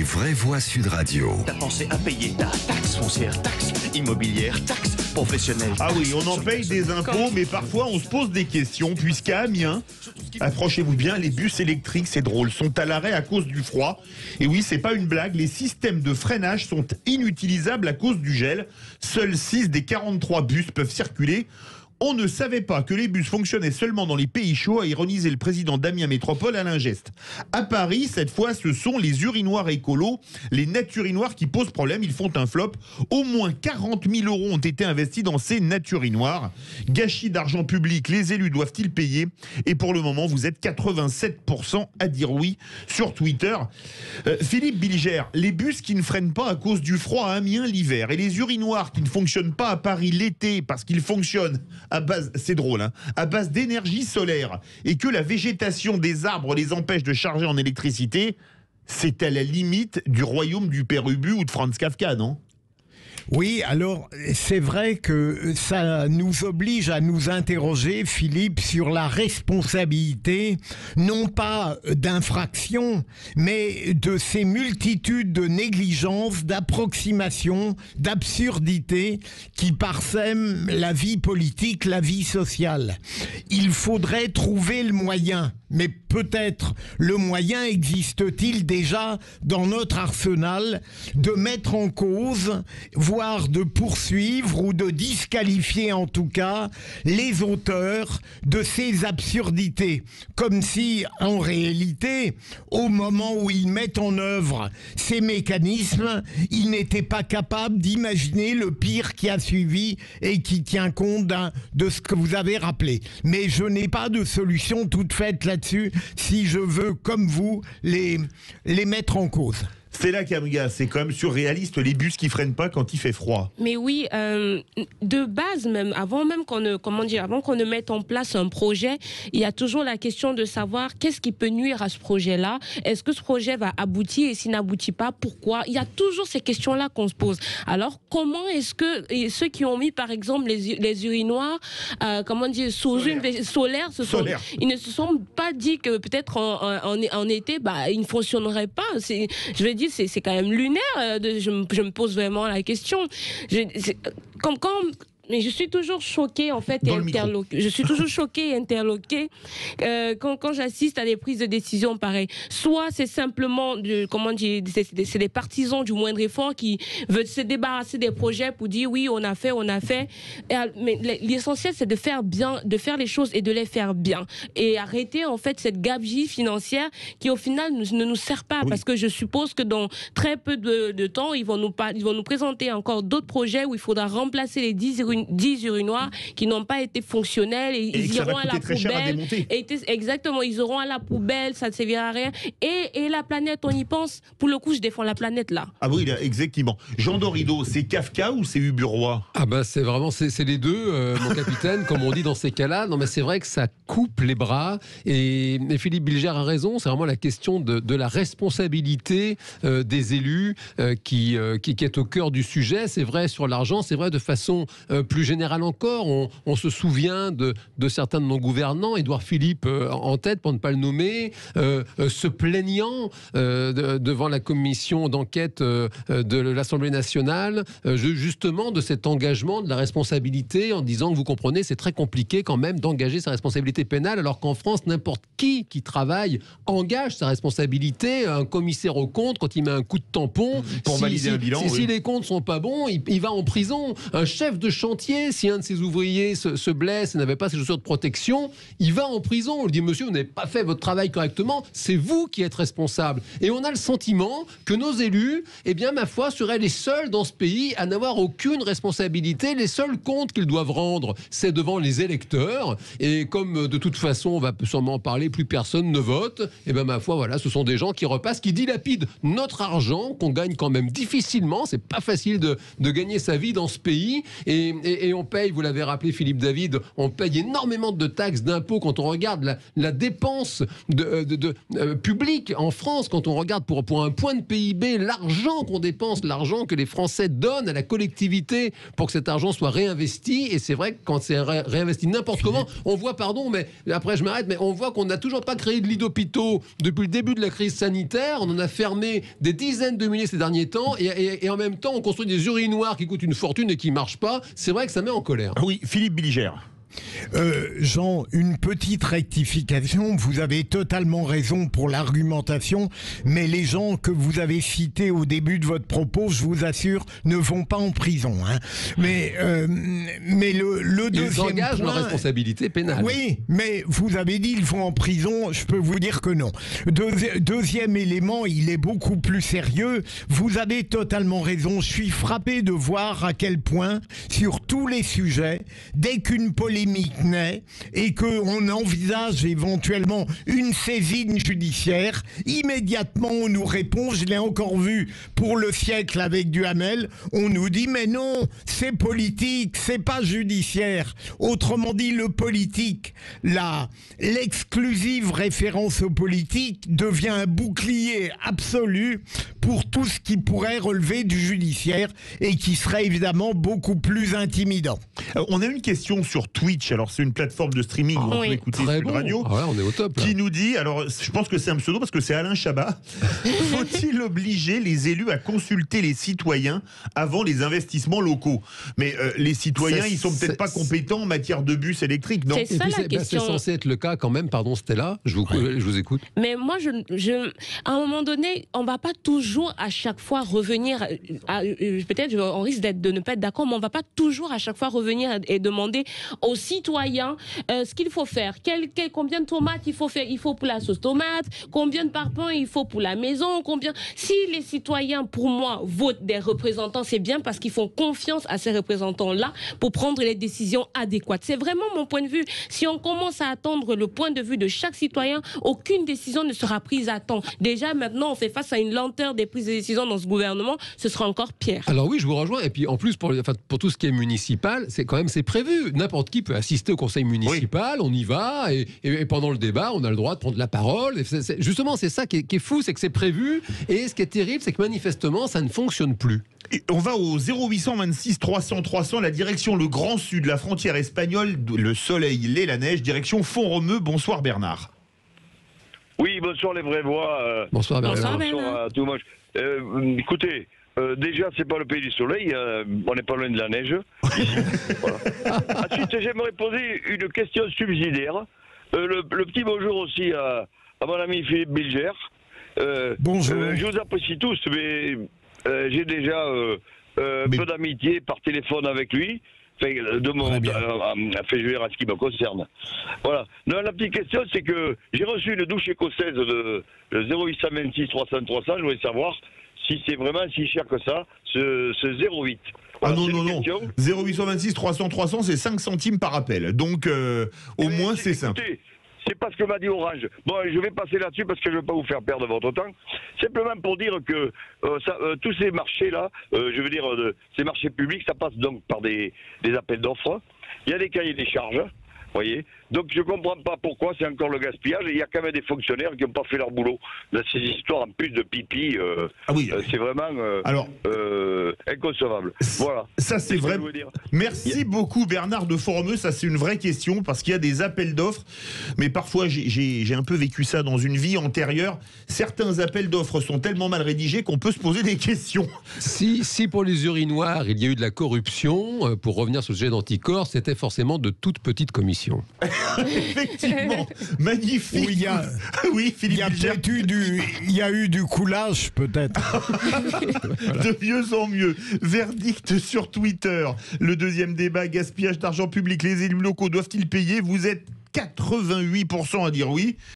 Les vraies voix Sud Radio. T'as pensé à payer ta taxe foncière, taxe immobilière, taxe professionnelle. Ah oui, on en paye des impôts, mais parfois on se pose des questions, puisqu'à Amiens, accrochez-vous bien, les bus électriques, c'est drôle, sont à l'arrêt à cause du froid. Et oui, c'est pas une blague, les systèmes de freinage sont inutilisables à cause du gel. Seuls 6 des 43 bus peuvent circuler. On ne savait pas que les bus fonctionnaient seulement dans les pays chauds, a ironisé le président d'Amiens Métropole, Alain Geste. À Paris, cette fois, ce sont les urinoirs écolos, les naturinoirs qui posent problème. Ils font un flop. Au moins 40 000 € ont été investis dans ces naturinoirs. Gâchis d'argent public, les élus doivent-ils payer? Et pour le moment, vous êtes 87% à dire oui sur Twitter. Philippe Bilger, les bus qui ne freinent pas à cause du froid à Amiens l'hiver et les urinoirs qui ne fonctionnent pas à Paris l'été parce qu'ils fonctionnent à base, c'est drôle, hein, à base d'énergie solaire et que la végétation des arbres les empêche de charger en électricité, c'est à la limite du royaume du Père Ubu ou de Franz Kafka, non? Oui, alors c'est vrai que ça nous oblige à nous interroger, Philippe, sur la responsabilité, non pas d'infraction, mais de ces multitudes de négligences, d'approximations, d'absurdités qui parsèment la vie politique, la vie sociale. Il faudrait trouver le moyen, mais peut-être le moyen existe-t-il déjà dans notre arsenal de mettre en cause, voire de poursuivre ou de disqualifier en tout cas les auteurs de ces absurdités. Comme si, en réalité, au moment où ils mettent en œuvre ces mécanismes, ils n'étaient pas capables d'imaginer le pire qui a suivi et qui tient compte de ce que vous avez rappelé. Mais je n'ai pas de solution toute faite là-dessus si je veux, comme vous, les mettre en cause. C'est là Kamga, c'est quand même surréaliste, les bus qui freinent pas quand il fait froid. Mais oui, de base même, avant qu'on ne mette en place un projet, il y a toujours la question de savoir qu'est-ce qui peut nuire à ce projet-là. Est-ce que ce projet va aboutir et s'il n'aboutit pas, pourquoi? Il y a toujours ces questions-là qu'on se pose. Alors, comment est-ce que ceux qui ont mis, par exemple, les urinoirs, solaires, ils ne se sont pas dit que peut-être en été, ils ne fonctionneraient pas. Je veux dire, c'est quand même lunaire. Je me pose vraiment la question. Mais je suis toujours choquée en fait et interloquée. Je suis toujours choquée et interloquée quand j'assiste à des prises de décision pareilles. Soit c'est simplement c'est des partisans du moindre effort qui veulent se débarrasser des projets pour dire oui on a fait. Mais l'essentiel c'est de faire bien, de faire les choses et de les faire bien et arrêter en fait cette gabegie financière qui au final ne nous sert pas parce que je suppose que dans très peu de temps ils vont nous présenter encore d'autres projets où il faudra remplacer les 10 urinoirs qui n'ont pas été fonctionnels et ils iront à la poubelle. Exactement, ils iront à la poubelle, ça ne servira à rien. Et la planète, on y pense. Pour le coup, je défends la planète là. Ah oui, là, exactement. Jean Dorido, c'est Kafka ou c'est Uburois? Ah bah c'est vraiment, c'est les deux, mon capitaine, comme on dit dans ces cas-là. Non mais c'est vrai que ça coupe les bras et Philippe Bilger a raison, c'est vraiment la question de la responsabilité des élus qui est au cœur du sujet. C'est vrai sur l'argent, c'est vrai de façon plus général encore, on se souvient de certains de nos gouvernants, Édouard Philippe en tête pour ne pas le nommer, se plaignant devant la commission d'enquête de l'Assemblée nationale, justement de cet engagement, de la responsabilité, en disant que vous comprenez, c'est très compliqué quand même d'engager sa responsabilité pénale, alors qu'en France, n'importe qui travaille engage sa responsabilité. Un commissaire aux comptes, quand il met un coup de tampon, pour valider un bilan, si les comptes sont pas bons, il va en prison. Un chef de chantier, si un de ses ouvriers se blesse et n'avait pas ses chaussures de protection, il va en prison. On lui dit, monsieur, vous n'avez pas fait votre travail correctement, c'est vous qui êtes responsable. Et on a le sentiment que nos élus, eh bien, ma foi, seraient les seuls dans ce pays à n'avoir aucune responsabilité. Les seuls comptes qu'ils doivent rendre, c'est devant les électeurs. Et comme de toute façon, on va sûrement en parler, plus personne ne vote, eh bien, ma foi, voilà, ce sont des gens qui repassent, qui dilapident notre argent, qu'on gagne quand même difficilement. C'est pas facile de gagner sa vie dans ce pays. Et et on paye, vous l'avez rappelé Philippe David, on paye énormément de taxes, d'impôts quand on regarde la dépense publique en France, quand on regarde pour un point de PIB, l'argent qu'on dépense, l'argent que les Français donnent à la collectivité pour que cet argent soit réinvesti. Et c'est vrai que quand c'est réinvesti n'importe comment, on voit, pardon, mais après je m'arrête, mais on voit qu'on n'a toujours pas créé de lits d'hôpitaux depuis le début de la crise sanitaire. On en a fermé des dizaines de milliers ces derniers temps, et en même temps on construit des urinoirs qui coûtent une fortune et qui ne marchent pas. C'est vrai que ça met en colère. Oui, Philippe Bilger. Jean, une petite rectification. Vous avez totalement raison pour l'argumentation, mais les gens que vous avez cités au début de votre propos, je vous assure, ne vont pas en prison. Hein. Mais le deuxième ils engagent point, leur responsabilité pénale. Oui, mais vous avez dit ils vont en prison. Je peux vous dire que non. Deuxième élément, il est beaucoup plus sérieux. Vous avez totalement raison. Je suis frappé de voir à quel point, sur tous les sujets, dès qu'une polémique naît et qu'on envisage éventuellement une saisine judiciaire, immédiatement on nous répond, je l'ai encore vu pour le siècle avec Duhamel, on nous dit mais non, c'est politique, c'est pas judiciaire. Autrement dit, le politique, l'exclusive référence au politique devient un bouclier absolu pour tout ce qui pourrait relever du judiciaire et qui serait évidemment beaucoup plus intimidant. On a une question sur Twitch. Alors c'est une plateforme de streaming où on peut écouter Sud Radio, on est au top, qui nous dit, alors je pense que c'est un pseudo parce que c'est Alain Chabat, faut-il obliger les élus à consulter les citoyens avant les investissements locaux? Mais les citoyens, ils sont peut-être pas compétents en matière de bus électriques, non? C'est ça la question. C'est censé être le cas quand même, pardon Stella, je vous écoute. Mais moi, à un moment donné, on va pas toujours à chaque fois revenir, peut-être on risque de ne pas être d'accord, mais on va pas toujours à chaque fois revenir et demander aux citoyens ce qu'il faut faire, combien de tomates il faut faire, il faut pour la sauce tomate, combien de parpaings il faut pour la maison, si les citoyens pour moi votent des représentants, c'est bien parce qu'ils font confiance à ces représentants-là pour prendre les décisions adéquates. C'est vraiment mon point de vue. Si on commence à attendre le point de vue de chaque citoyen, aucune décision ne sera prise à temps. Déjà maintenant on fait face à une lenteur des prises de décision dans ce gouvernement, ce sera encore pire. Alors oui, je vous rejoins, et puis en plus pour tout ce qui est municipal, c'est prévu. N'importe qui peut assister au conseil municipal, on y va, et pendant le débat, on a le droit de prendre la parole. Et justement, c'est ça qui est fou, c'est que c'est prévu, et ce qui est terrible, c'est que manifestement, ça ne fonctionne plus. Et on va au 0826 300 300, la direction le Grand Sud, la frontière espagnole, le soleil, la neige, direction Font-Romeu. Bonsoir Bernard. Oui, bonsoir les vraies voix. Bonsoir Bernard. Bonsoir à tout le monde. Écoutez, déjà, c'est pas le pays du soleil, on n'est pas loin de la neige. Voilà. Ensuite, j'aimerais poser une question subsidiaire. Le petit bonjour aussi à mon ami Philippe Bilger. Bonjour. Je vous apprécie tous, mais j'ai déjà peu d'amitié par téléphone avec lui. Enfin, je veux dire, à ce qui me concerne. Voilà. Non, la petite question, c'est que j'ai reçu une douche écossaise de 0826 300 300. Je voulais savoir si c'est vraiment si cher que ça, ce 08. Voilà, non. 0826 300 300, c'est 5 centimes par appel. Donc, au moins, c'est simple. C'est pas ce que m'a dit Orange. Bon, je vais passer là-dessus parce que je ne veux pas vous faire perdre votre temps. Simplement pour dire que tous ces marchés-là, ces marchés publics, ça passe donc par des appels d'offres. Il y a des cahiers des charges. Voyez, donc je comprends pas pourquoi c'est encore le gaspillage. Il y a quand même des fonctionnaires qui n'ont pas fait leur boulot. Là, ces histoires en plus de pipi, c'est vraiment inconcevable. Voilà. Ça c'est vrai. Merci beaucoup Bernard de Font-Romeu. Ça c'est une vraie question parce qu'il y a des appels d'offres, mais parfois j'ai un peu vécu ça dans une vie antérieure. Certains appels d'offres sont tellement mal rédigés qu'on peut se poser des questions. Si pour les urinoirs il y a eu de la corruption, pour revenir sur le sujet d'anticorps, c'était forcément de toutes petites commissions. Effectivement, magnifique. Oui, Philippe. Il y a eu du coulage, peut-être. Voilà. De mieux en mieux. Verdict sur Twitter. Le deuxième débat, gaspillage d'argent public. Les élus locaux doivent-ils payer? Vous êtes 88% à dire oui.